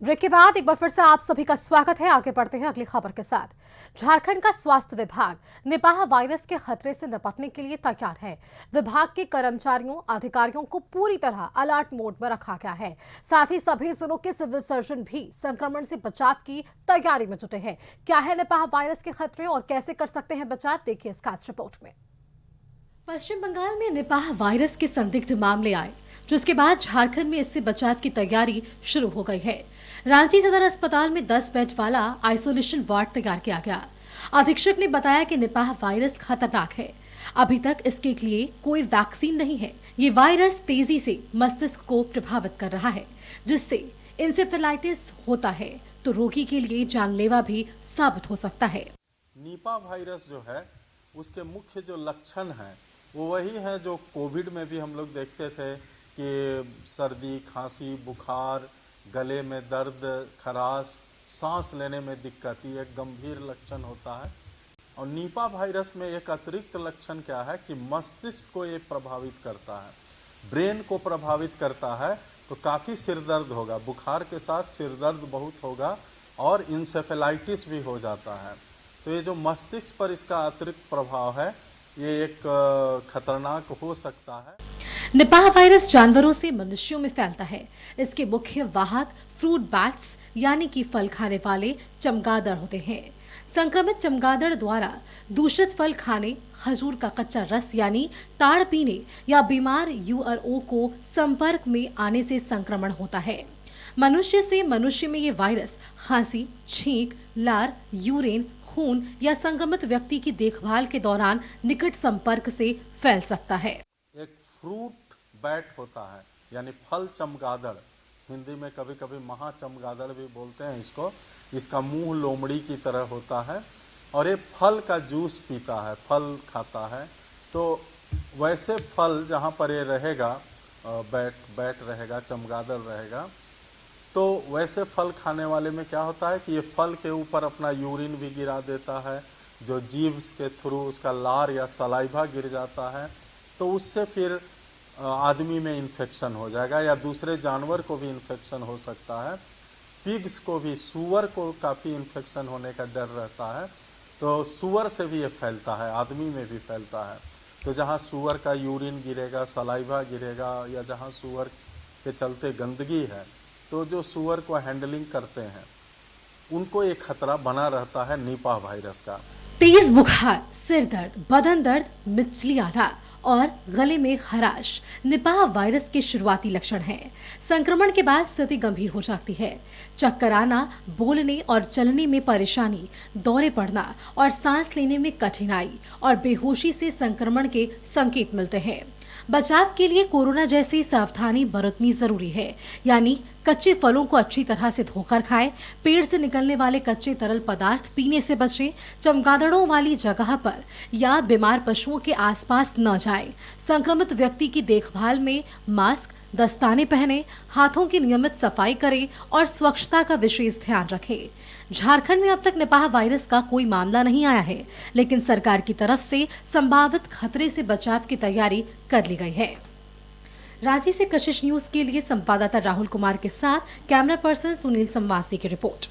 Break के बाद एक बार फिर से आप सभी का स्वागत है। आगे बढ़ते हैं अगली खबर के साथ। झारखंड का स्वास्थ्य विभाग निपाह वायरस के खतरे से निपटने के लिए तैयार है। विभाग के कर्मचारियों अधिकारियों को पूरी तरह अलर्ट मोड में रखा गया है। साथ ही सभी जिलों के सिविल सर्जन भी संक्रमण से बचाव की तैयारी में जुटे हैं। क्या है निपाह वायरस के खतरे और कैसे कर सकते हैं बचाव, देखिए इस खास रिपोर्ट में। पश्चिम बंगाल में निपाह वायरस के संदिग्ध मामले आए, जिसके बाद झारखंड में इससे बचाव की तैयारी शुरू हो गई है। रांची सदर अस्पताल में 10 बेड वाला आइसोलेशन वार्ड तैयार किया गया। अधीक्षक ने बताया कि निपाह वायरस खतरनाक है। अभी तक इसके लिए कोई वैक्सीन नहीं है। ये वायरस तेजी से मस्तिष्क को प्रभावित कर रहा है, जिससे इंसेफेलाइटिस होता है तो रोगी के लिए जानलेवा भी साबित हो सकता है। निपाह वायरस जो है उसके मुख्य जो लक्षण हैं वो वही है जो कोविड में भी हम लोग देखते थे कि सर्दी, खांसी, बुखार, गले में दर्द, खराश, सांस लेने में दिक्कत, ये एक गंभीर लक्षण होता है। और निपाह वायरस में एक अतिरिक्त लक्षण क्या है कि मस्तिष्क को ये प्रभावित करता है, ब्रेन को प्रभावित करता है। तो काफ़ी सिर दर्द होगा, बुखार के साथ सिर दर्द बहुत होगा और इंसेफेलाइटिस भी हो जाता है। तो ये जो मस्तिष्क पर इसका अतिरिक्त प्रभाव है ये एक खतरनाक हो सकता है। निपाह वायरस जानवरों से मनुष्यों में फैलता है। इसके मुख्य वाहक फ्रूट बैट्स यानी कि फल खाने वाले चमगादड़ होते हैं। संक्रमित चमगादड़ द्वारा दूषित फल खाने, खजूर का कच्चा रस यानी ताड़ पीने या बीमार यूआरओ को संपर्क में आने से संक्रमण होता है। मनुष्य से मनुष्य में ये वायरस खांसी, छींक, लार, यूरिन, खून या संक्रमित व्यक्ति की देखभाल के दौरान निकट संपर्क से फैल सकता है। एक फ्रूट बैट होता है यानी फल चमगादड़, हिंदी में कभी कभी महा चमगादड़ भी बोलते हैं इसको। इसका मुंह लोमड़ी की तरह होता है और ये फल का जूस पीता है, फल खाता है। तो वैसे फल जहाँ पर ये रहेगा, बैट रहेगा, चमगादड़ रहेगा, तो वैसे फल खाने वाले में क्या होता है कि ये फल के ऊपर अपना यूरिन भी गिरा देता है, जो जीभ के थ्रू उसका लार या सलाइवा गिर जाता है। तो उससे फिर आदमी में इन्फेक्शन हो जाएगा या दूसरे जानवर को भी इन्फेक्शन हो सकता है। पिग्स को भी, सूअर को काफ़ी इन्फेक्शन होने का डर रहता है। तो सूअर से भी ये फैलता है, आदमी में भी फैलता है। तो जहाँ सूअर का यूरिन गिरेगा, सलाइवा गिरेगा या जहाँ सूअर के चलते गंदगी है, तो जो सूअर को हैंडलिंग करते हैं उनको एक खतरा बना रहता है निपाह वायरस का। तेज बुखार, सिर दर्द, बदन दर्द, मिचली आना और गले में खराश निपाह वायरस के शुरुआती लक्षण हैं। संक्रमण के बाद स्थिति गंभीर हो जाती है। चक्कर आना, बोलने और चलने में परेशानी, दौरे पड़ना और सांस लेने में कठिनाई और बेहोशी से संक्रमण के संकेत मिलते हैं। बचाव के लिए कोरोना जैसी सावधानी बरतनी जरूरी है, यानी कच्चे फलों को अच्छी तरह से धोकर खाएं, पेड़ से निकलने वाले कच्चे तरल पदार्थ पीने से बचें, चमगादड़ों वाली जगह पर या बीमार पशुओं के आसपास न जाएं, संक्रमित व्यक्ति की देखभाल में मास्क, दस्ताने पहने, हाथों की नियमित सफाई करें और स्वच्छता का विशेष ध्यान रखें। झारखंड में अब तक निपाह वायरस का कोई मामला नहीं आया है, लेकिन सरकार की तरफ से संभावित खतरे से बचाव की तैयारी कर ली गई है। रांची से कशिश न्यूज के लिए संवाददाता राहुल कुमार के साथ कैमरा पर्सन सुनील संवासी की रिपोर्ट।